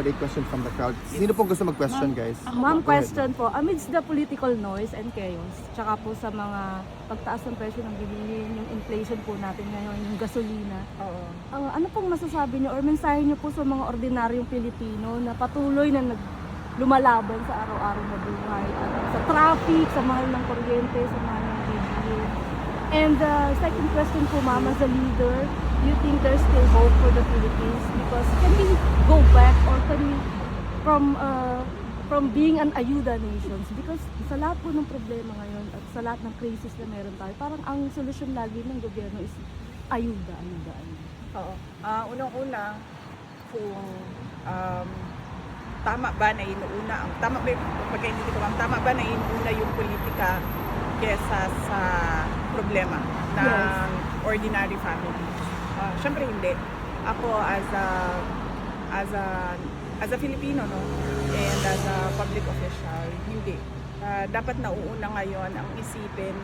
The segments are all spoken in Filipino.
a question from the crowd. Sino pong gusto mag-question, guys? Ma'am, Go ahead, question po. Amidst the political noise and chaos, tsaka po sa mga pagtaas ng presyo ng bilihin, yung inflation po natin ngayon, yung gasolina, ano pong masasabi niyo or mensahe niyo po sa mga ordinaryong Pilipino na patuloy na lumalaban sa araw-araw na buhay, at sa traffic, sa mahal ng kuryente, sa mahal ng bilihin? And second question po, ma'am, as a leader, do you think there's still hope for the Philippines? Because can we go back or can we from being an ayuda nations? Because sa lahat po ng problema ngayon at sa lahat ng crisis na meron tayo, parang ang solusyon lagi ng gobyerno is ayuda. Oo. Unang-una, kung tama ba na inuuna tama ba na inuuna yung politika kesa sa problema ng ordinary family? Syempre hindi. Ako as a Filipino, no, and as a public official, hindi. Dapat nauuna ngayon ang isipin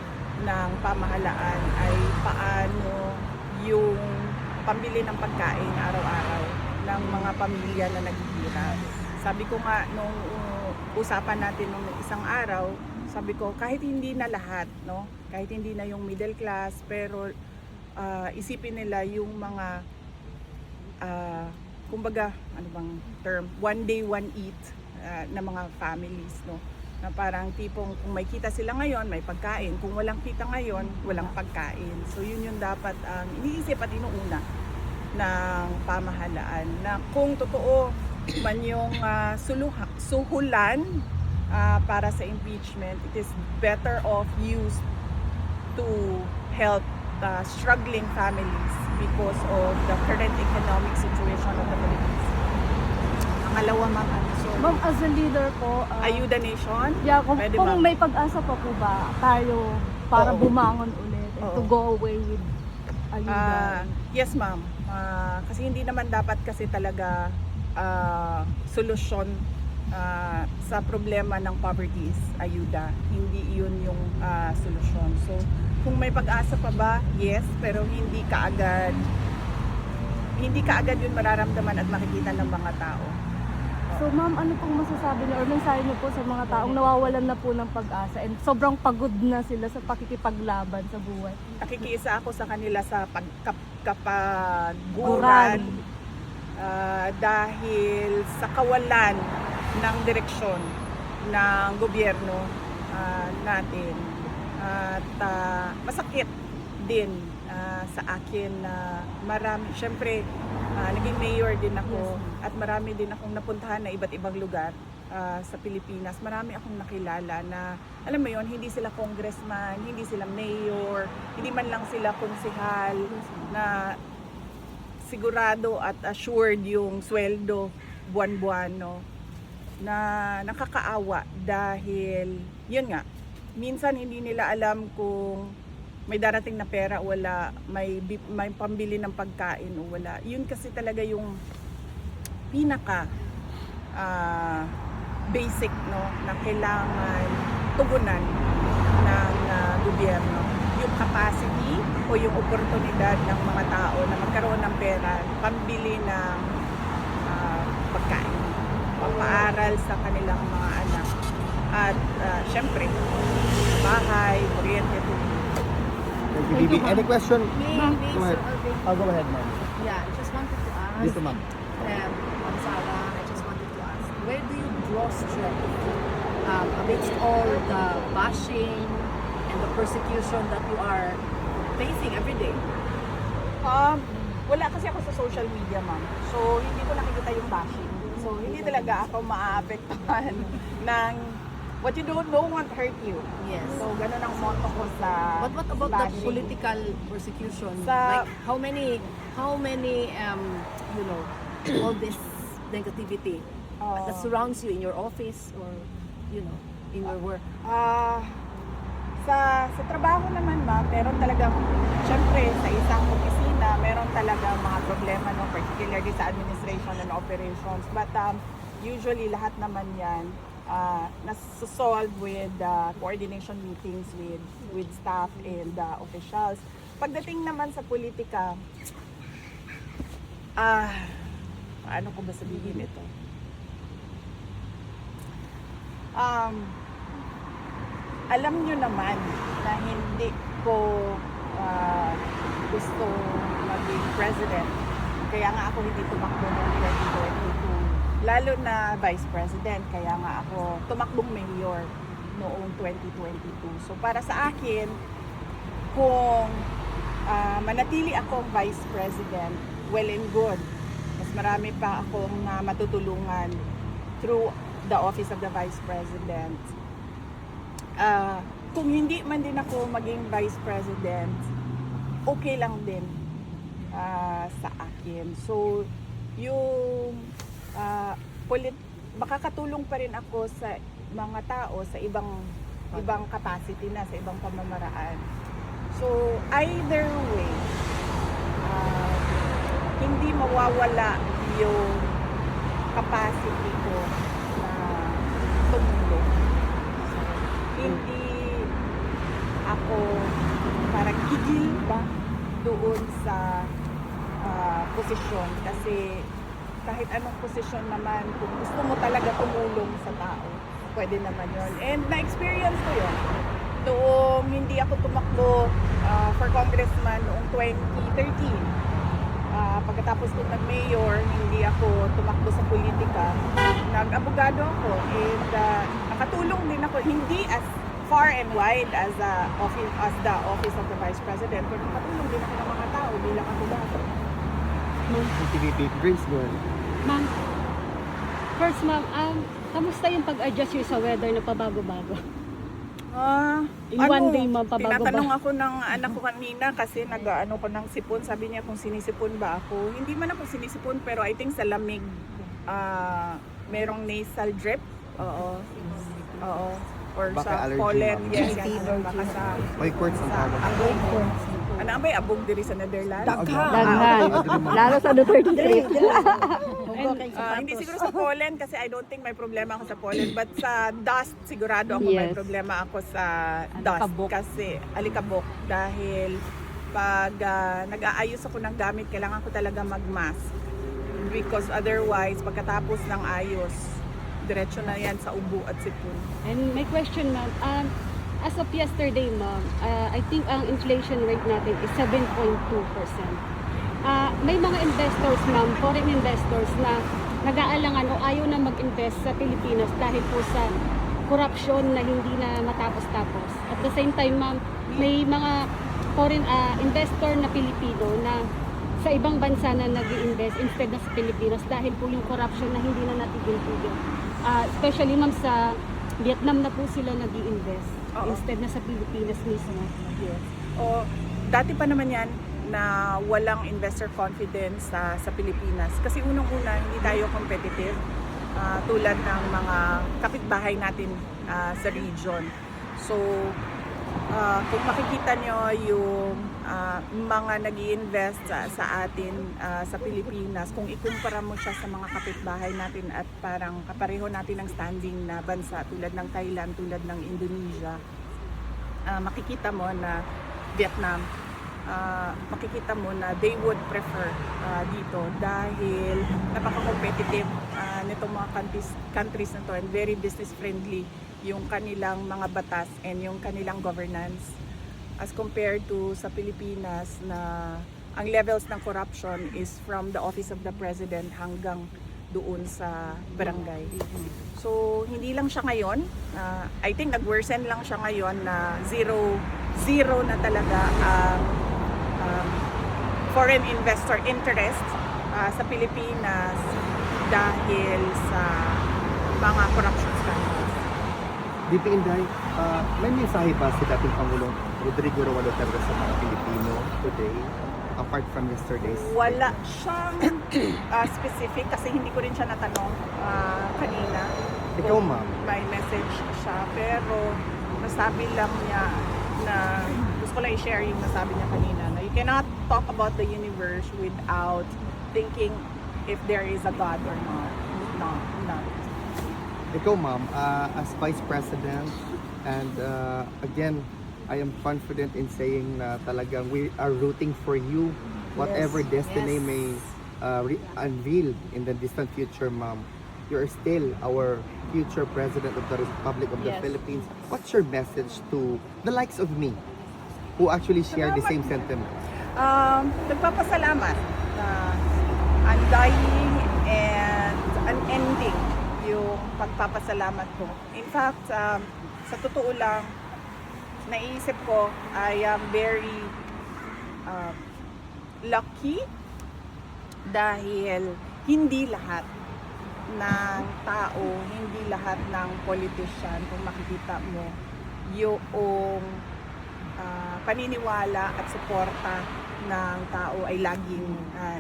ng pamahalaan ay paano yung pambili ng pagkain araw-araw ng mga pamilya na naghihirap. Sabi ko nga nung usapan natin nung isang araw, sabi ko kahit hindi na lahat, no, kahit hindi na yung middle class, pero isipin nila yung mga kumbaga, ano bang term, one day one eat na mga families, no, na parang tipong kung may kita sila ngayon, may pagkain, kung walang kita ngayon, walang pagkain. So yun yung dapat ang iniisip at inuuna ng pamahalaan, na kung totoo man yung suhulan para sa impeachment, it is better off used to help struggling families because of the current economic situation of the Philippines. Pangalawa, ma'am, Ma'am, as a leader po, Ayuda Nation? yeah, kung Pwede, kung ma'am. may pag-asa pa po ba tayo para Oo. bumangon ulit and to Oo. go away with ayuda? Yes, ma'am. Kasi hindi naman dapat kasi talaga solusyon sa problema ng poverty is ayuda. Hindi yun yung solusyon. So, kung may pag-asa pa ba? Yes, pero hindi kaagad yun mararamdaman at makikita ng mga tao. So ma'am, ano pong masasabi niyo or mensahe niyo po sa mga taong nawawalan na po ng pag-asa and sobrang pagod na sila sa pakikipaglaban sa buhay? Nakikiisa ako sa kanila sa kapaguran dahil sa kawalan ng direksyon ng gobyerno natin. At masakit din sa akin na marami, syempre naging mayor din ako, at marami din akong napuntahan na iba't ibang lugar sa Pilipinas. Marami akong nakilala na, alam mo yon, hindi sila congressman, hindi sila mayor, hindi man lang sila konsehal, na sigurado at assured yung sweldo buwan-buwan, no, na nakakaawa dahil yun nga, minsan hindi nila alam kung may darating na pera o wala, may pambili ng pagkain o wala. Yun kasi talaga yung pinaka basic, no, na kailangan tugunan ng gobyerno. Yung capacity o yung oportunidad ng mga tao na magkaroon ng pera, pambili ng pagkain, papaaral sa kanilang mga anak. At syempre, bahay, kuryente, tubig. Thank you, Bibi. Any question? Ma'am, Go ahead. I'll go ahead, ma'am. Yeah, I just wanted to ask, Dito, ma'am. Ma'am Sarah, I just wanted to ask, where do you draw strength amidst all the bashing and the persecution that you are facing every day? Wala kasi ako sa social media, ma'am. So, hindi ko nakikita yung bashing. So, hindi talaga ako maaapektuhan ng what you don't know won't hurt you. Yes. So, ganun ang motto ko sa But what about the bashing. political persecution? Sa- Like how many you know, all this negativity that surrounds you in your office or you know, in your work? Sa trabaho naman, ma'am, meron talagang, syempre, sa isang opisina, meron talagang mga problema, no, particularly sa administration and operations. But usually, lahat naman yan nasa-solve with coordination meetings with staff and officials. Pagdating naman sa politika, paano ko ba sabihin ito? Alam nyo naman na hindi ko gusto maging president. Kaya nga ako hindi tumakbo noong 2022. Lalo na vice president. Kaya nga ako tumakbong mayor noong 2022. So para sa akin, kung manatili akong vice president, well and good. Mas marami pa akong matutulungan through the office of the vice president. Kung hindi man din ako maging vice president, okay lang din sa akin. So, yung makakatulong pa rin ako sa mga tao sa ibang capacity na, sa ibang pamamaraan. So, either way, hindi mawawala yung capacity ko na tumulong. Hindi ako parang gigil ba doon sa posisyon, kasi kahit anong posisyon naman, kung gusto mo talaga tumulong sa tao, pwede naman yun. And na-experience ko yun noong hindi ako tumakbo for congressman noong 2013. Pagkatapos ko nag-mayor, hindi ako tumakbo sa politika. Nag-abogado ako and nakatulong din ako, hindi as far and wide as the office of the vice president, pero nakatulong din ako ng mga tao bilang abogado. TVP, Grace, go ahead. Ma'am, first ma'am, kamusta yung pag-adjust yun sa weather na pabago-bago? In one day, ma'am, pabago Tinatanong ba? ako ng anak ko kanina kasi nag-ano ko ng sipon. Sabi niya kung sinisipon ba ako. Hindi man ako sinisipon, pero I think sa lamig, merong nasal drip. Oo. Or Baka sa allergy, pollen. ma'am. Yes, yan. Baka sa May quartz ang tawag. abog. Ano ba yung abog diri sa Netherlands? Daghan. Lalo sa Duterte Street. Hindi siguro sa pollen kasi I don't think may problema ako sa pollen, but sa dust sigurado ako may Yes. problema ako sa dust kasi alikabok, dahil pag nag-aayos ako ng gamit kailangan ko talaga mag-mask, because otherwise pagkatapos ng ayos diretso na yan sa ubo at sipon. And my question ma'am, as of yesterday ma'am, I think ang inflation rate natin is 7.2%. May mga investors ma'am, foreign investors na nag-aalangan o ayaw na mag-invest sa Pilipinas dahil po sa corruption na hindi na matapos-tapos. At the same time ma'am, may mga foreign investor na Pilipino na sa ibang bansa na nag-i-invest instead na sa Pilipinas dahil po yung corruption na hindi na natigil-tigil. Especially ma'am sa Vietnam na po sila nag-i-invest instead na sa Pilipinas mismo. Yes. Dati pa naman yan na walang investor confidence sa Pilipinas. Kasi unang-una, hindi tayo competitive tulad ng mga kapitbahay natin sa region. So, kung makikita nyo yung mga nag-i-invest sa atin sa Pilipinas, kung ikumpara mo siya sa mga kapitbahay natin at parang kapareho natin ng standing na bansa tulad ng Thailand, tulad ng Indonesia, makikita mo na Vietnam, makikita mo na they would prefer dito dahil napaka-competitive nitong mga countries na to, and very business friendly yung kanilang mga batas and yung kanilang governance as compared to sa Pilipinas na ang levels ng corruption is from the office of the president hanggang doon sa barangay. So hindi lang siya ngayon, I think nag-worsen lang siya ngayon na zero na talaga ang foreign investor interest sa Pilipinas dahil sa mga corruption scandals. DP Inday, may mensahe ba si dating Pangulong Rodrigo Roa Duterte sa mga Pilipino today, apart from yesterday's? Wala siyang specific kasi hindi ko rin siya natanong kanina. Ikaw, kung ma'am. may message siya, pero nasabi lang niya na gusto ko lang i-share yung nasabi niya kanina na you cannot talk about the universe without thinking if there is a God or not. No. Ikaw, ma'am, as Vice President, and again, I am confident in saying na talagang we are rooting for you, whatever destiny may unveil in the distant future, ma'am. you're still our future President of the Republic of the Yes. Philippines. What's your message to the likes of me who actually share the same sentiment? Nagpapasalamat na undying and unending yung pagpapasalamat ko. In fact, sa totoo lang, naisip ko, I am very lucky dahil hindi lahat ng tao, hindi lahat ng politician, kung makikita mo, yung paniniwala at suporta ng tao ay laging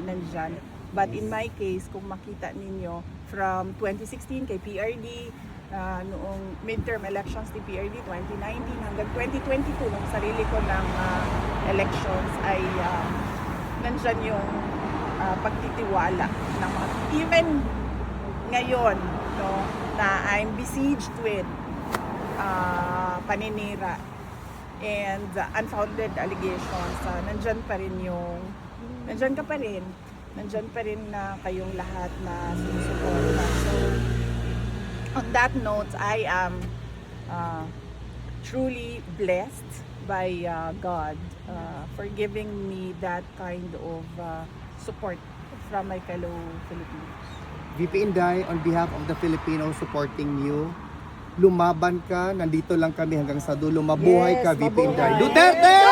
nandyan. But in my case, kung makita ninyo, from 2016 kay PRD, noong midterm elections ni PRD 2019 hanggang 2022, nung sarili ko ng elections, ay nandyan yung pagtitiwala ng mga, even ngayon, no, na I'm besieged with paninira and unfounded allegations, nandyan pa rin nandyan pa rin na kayong lahat na sinusuporta. So, on that note, I am truly blessed by God for giving me that kind of support from my fellow Filipinos. VP Inday, on behalf of the Filipinos supporting you, lumaban ka, nandito lang kami hanggang sa dulo. Mabuhay Yes, ka, VP mabuhay. Inday. Duterte!